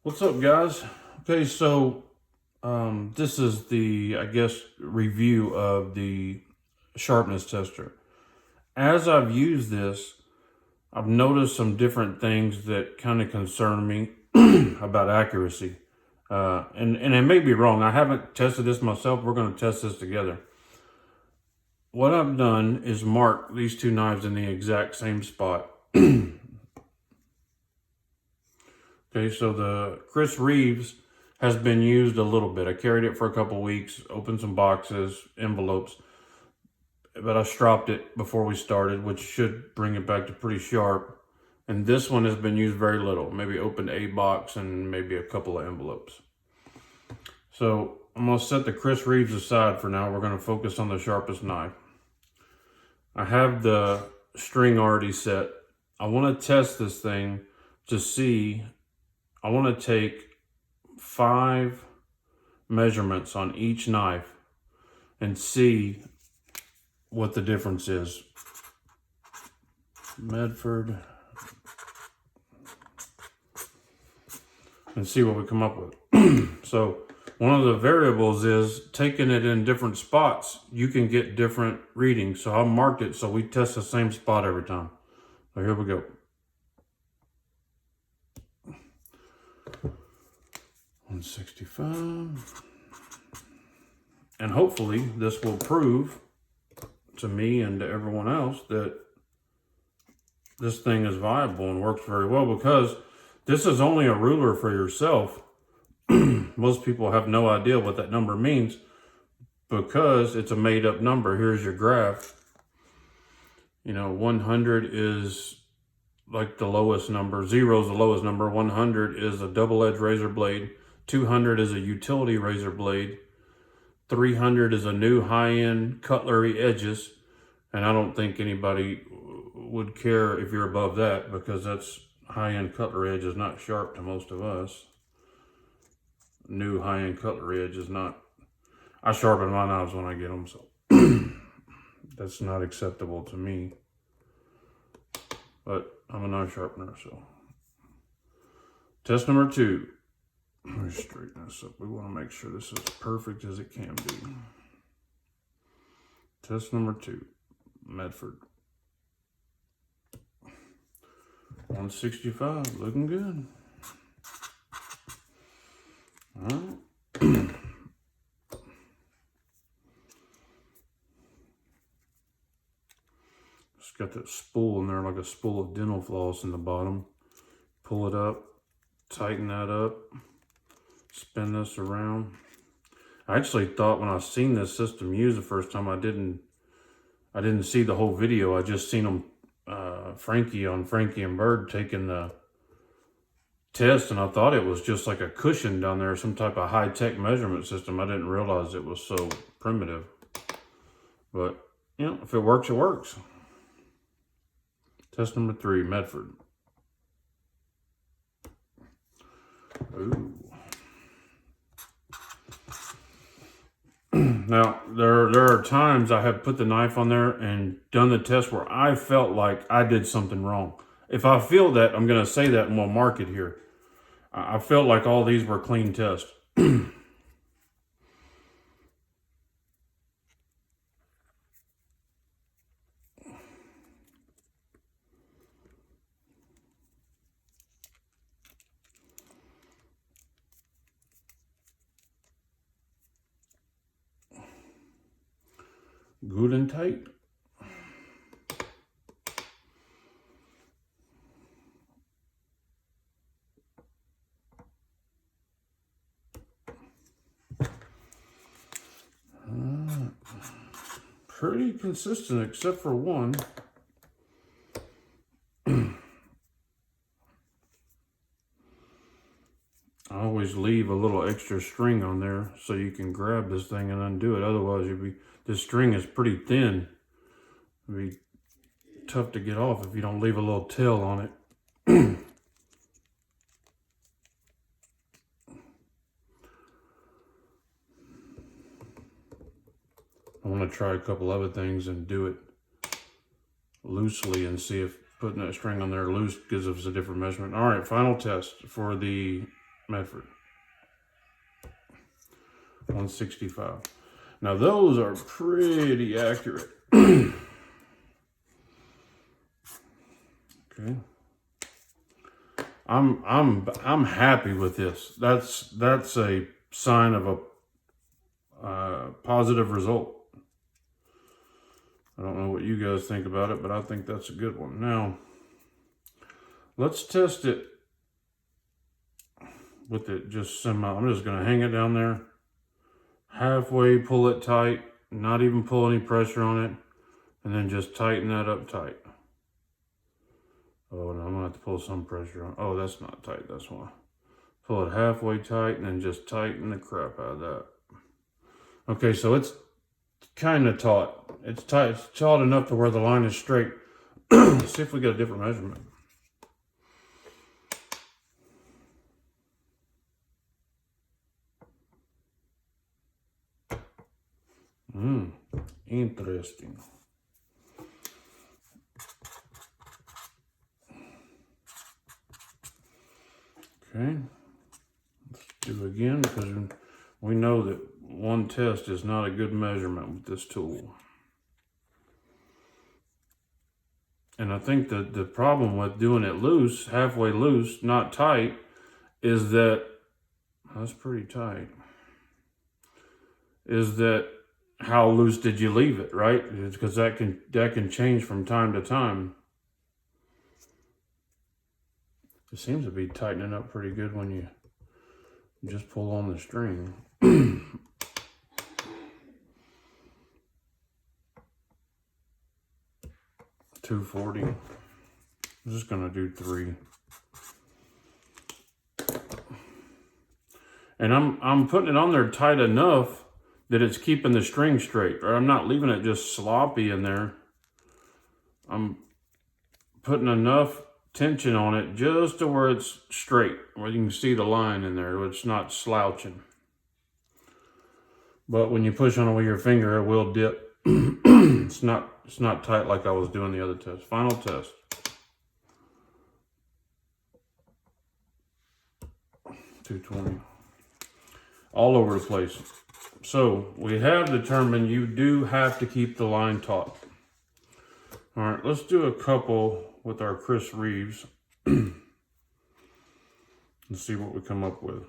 What's up, guys? Okay, so this is the, I guess, review of the sharpness tester. As I've used this, I've noticed some different things that kind of concern me about accuracy. And it may be wrong. I haven't tested this myself. We're going to test this together. What I've done is mark these two knives in the exact same spot. Okay, so the Chris Reeves has been used a little bit. I carried it for a couple weeks, opened some boxes, envelopes, but I stropped it before we started, which should bring it back to pretty sharp. And this one has been used very little, maybe opened a box and maybe a couple of envelopes. So I'm gonna set the Chris Reeves aside for now. We're gonna focus on the sharpest knife. I have the string already set. I wanna test this thing to see. I want to take 5 measurements on each knife and see what the difference is. Medford. And see what we come up with. So one of the variables is taking it in different spots. You can get different readings. So I marked it so we test the same spot every time. So here we go. 165. And hopefully this will prove to me and to everyone else that this thing is viable and works very well, because this is only a ruler for yourself. Most people have no idea what that number means because it's a made up number. Here's your graph. 100 is like the lowest number. 0 is the lowest number. 100 is a double-edged razor blade. 200 is a utility razor blade. 300 is a new high-end cutlery edges. And I don't think anybody would care if you're above that, because that's high-end cutlery edge is not sharp to most of us. New high-end cutlery edge is not. I sharpen my knives when I get them, so that's not acceptable to me. But I'm a knife sharpener, so. Test number 2. Let me straighten this up. We want to make sure this is as perfect as it can be. Test number 2. Medford. 165, looking good. All right. It's got that spool in there, like a spool of dental floss in the bottom. Pull it up, tighten that up, spin this around. I actually thought when I seen this system used the first time, I didn't see the whole video. I just seen them, Frankie and Bird taking the test, and I thought it was just like a cushion down there, some type of high-tech measurement system. I didn't realize it was so primitive. But, if it works, it works. Test number 3, Medford. Ooh. Now, there are times I have put the knife on there and done the test where I felt like I did something wrong. If I feel that, I'm going to say that and we'll mark it here. I felt like all these were clean tests. Good and tight. Pretty consistent except for one. I always leave a little extra string on there so you can grab this thing and undo it. Otherwise, this string is pretty thin. It'd be tough to get off if you don't leave a little tail on it. I want to try a couple other things and do it loosely and see if putting that string on there loose gives us a different measurement. All right, final test for the Medford. 165. Now those are pretty accurate. Okay. I'm happy with this. That's a sign of a positive result. I don't know what you guys think about it, but I think that's a good one. Now, let's test it with it just semi. I'm just going to hang it down there, halfway, pull it tight, not even pull any pressure on it, and then just tighten that up tight. Oh, no, I'm going to have to pull some pressure on. Oh, that's not tight. That's why. Pull it halfway tight and then just tighten the crap out of that. Okay, so it's kind of taut. It's tight. It's taut enough to where the line is straight. Let's see if we get a different measurement. Interesting. Okay, let's do it again because we know that one test is not a good measurement with this tool. And I think that the problem with doing it loose, halfway loose, not tight, is that, that's pretty tight, is that how loose did you leave it, right? It's because that can change from time to time. It seems to be tightening up pretty good when you just pull on the string. 240. I'm just gonna do 3. And I'm putting it on there tight enough that it's keeping the string straight, or I'm not leaving it just sloppy in there. I'm putting enough tension on it just to where it's straight, where you can see the line in there, where it's not slouching. But when you push on it with your finger, it will dip. It's not tight like I was doing the other test. Final test. $220. All over the place. So we have determined you do have to keep the line taut. All right, let's do a couple with our Chris Reeves. Let's see what we come up with.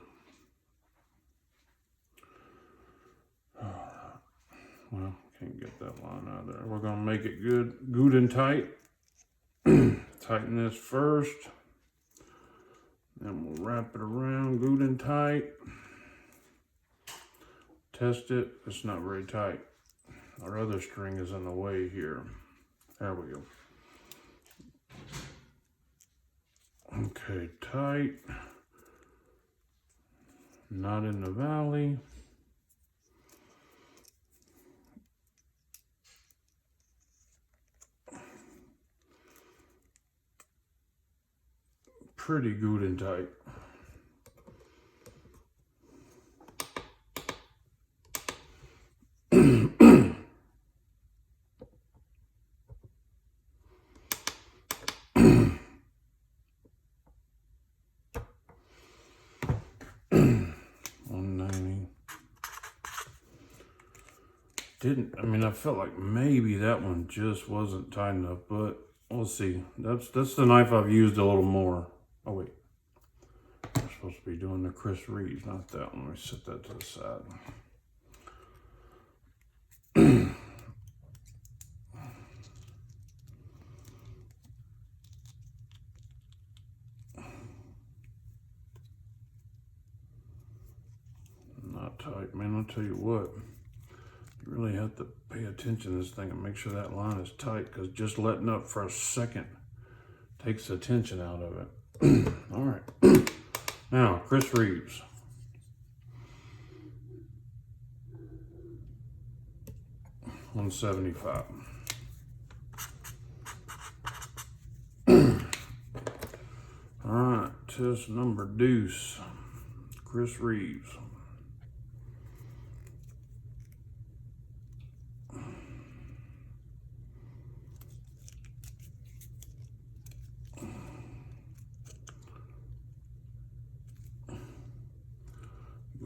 Well, can't get that line out of there. We're gonna make it good and tight. Tighten this first. Then we'll wrap it around good and tight. Test it. It's not very tight. Our other string is in the way here. There we go. Okay, tight. Not in the valley. Pretty good and tight. I felt like maybe that one just wasn't tight enough, but we'll see. That's the knife I've used a little more. Oh wait, we're supposed to be doing the Chris Reeves, not that one. Let me set that to the side. Not tight, man. I'll tell you what. You really have to pay attention to this thing and make sure that line is tight, because just letting up for a second takes the tension out of it. All right. Now, Chris Reeves. $175. All right, test number deuce. Chris Reeves.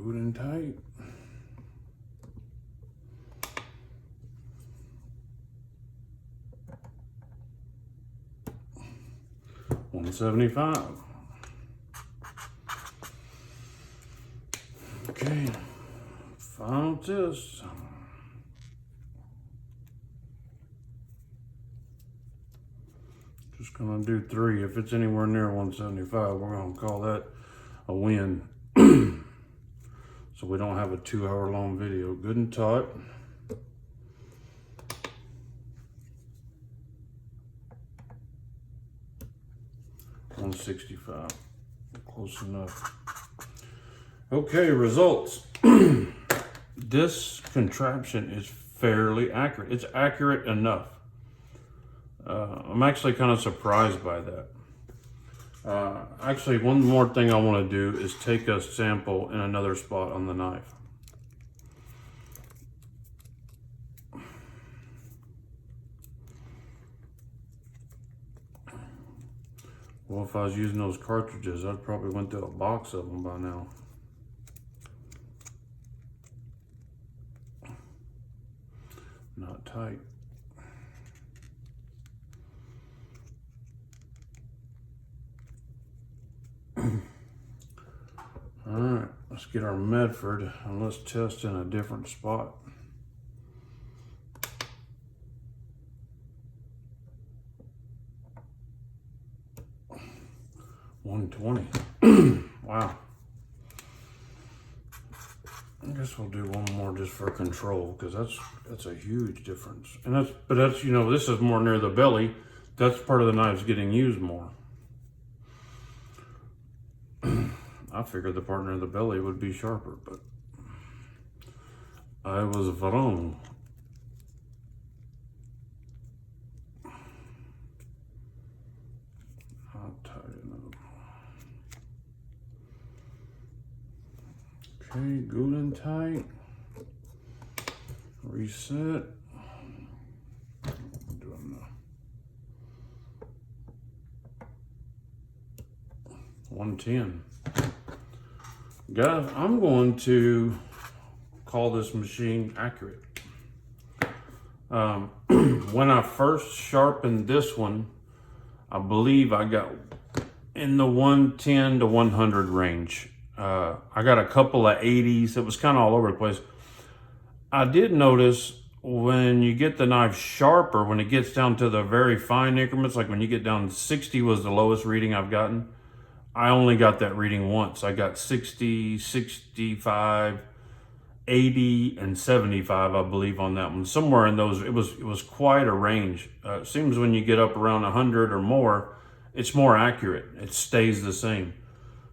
Good and tight. $175. Okay, final test. Just gonna do 3. If it's anywhere near 175, we're gonna call that a win. So we don't have a 2-hour long video. Good and taut. $165. Close enough. Okay, results. This contraption is fairly accurate. It's accurate enough. I'm actually kind of surprised by that. Actually, one more thing I want to do is take a sample in another spot on the knife. Well, if I was using those cartridges, I'd probably went through a box of them by now. Not tight. All right, let's get our Medford and let's test in a different spot. $120. Wow. I guess we'll do one more just for control, because that's a huge difference. And that's you know, this is more near the belly. That's part of the knife's getting used more. I figured the part near the belly would be sharper, but I was wrong. I'll tighten up. Okay, good and tight. Reset. 110. Guys, I'm going to call this machine accurate. When I first sharpened this one, I believe I got in the 110 to 100 range. I got a couple of 80s. It was kind of all over the place. I did notice when you get the knife sharper, when it gets down to the very fine increments, like when you get down, 60 was the lowest reading I've gotten. I only got that reading once. I got 60, 65, 80, and 75, I believe, on that one. Somewhere in those, it was quite a range. It seems when you get up around 100 or more, it's more accurate. It stays the same.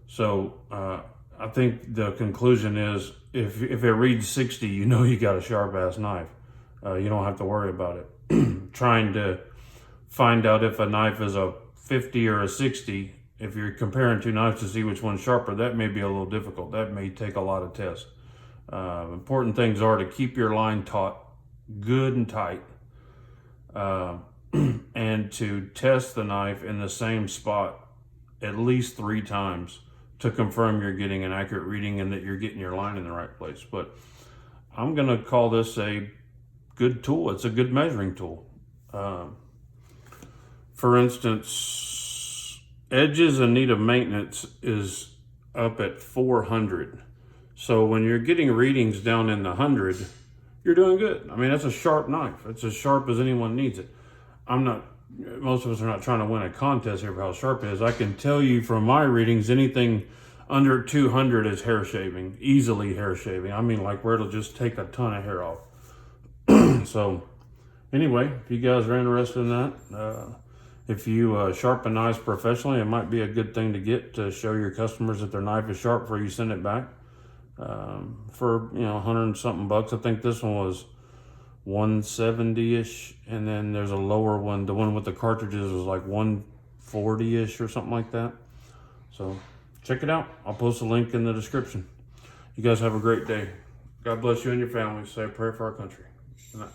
So I think the conclusion is, if it reads 60, you know you got a sharp ass knife. You don't have to worry about it. Trying to find out if a knife is a 50 or a 60, if you're comparing two knives to see which one's sharper, that may be a little difficult. That may take a lot of tests. Important things are to keep your line taut good and tight, and to test the knife in the same spot at least 3 times to confirm you're getting an accurate reading and that you're getting your line in the right place. But I'm gonna call this a good tool. It's a good measuring tool. For instance, edges in need of maintenance is up at 400. So when you're getting readings down in the 100, you're doing good. I mean, that's a sharp knife. It's as sharp as anyone needs it. Most of us are not trying to win a contest here for how sharp it is. I can tell you from my readings, anything under 200 is hair shaving, easily hair shaving. I mean, like where it'll just take a ton of hair off. So anyway, if you guys are interested in that, if you sharpen knives professionally, it might be a good thing to get to show your customers that their knife is sharp before you send it back. For, you know, 100 and something bucks. I think this one was 170-ish, and then there's a lower one. The one with the cartridges was like 140-ish or something like that. So check it out. I'll post a link in the description. You guys have a great day. God bless you and your family. Say a prayer for our country. Good night.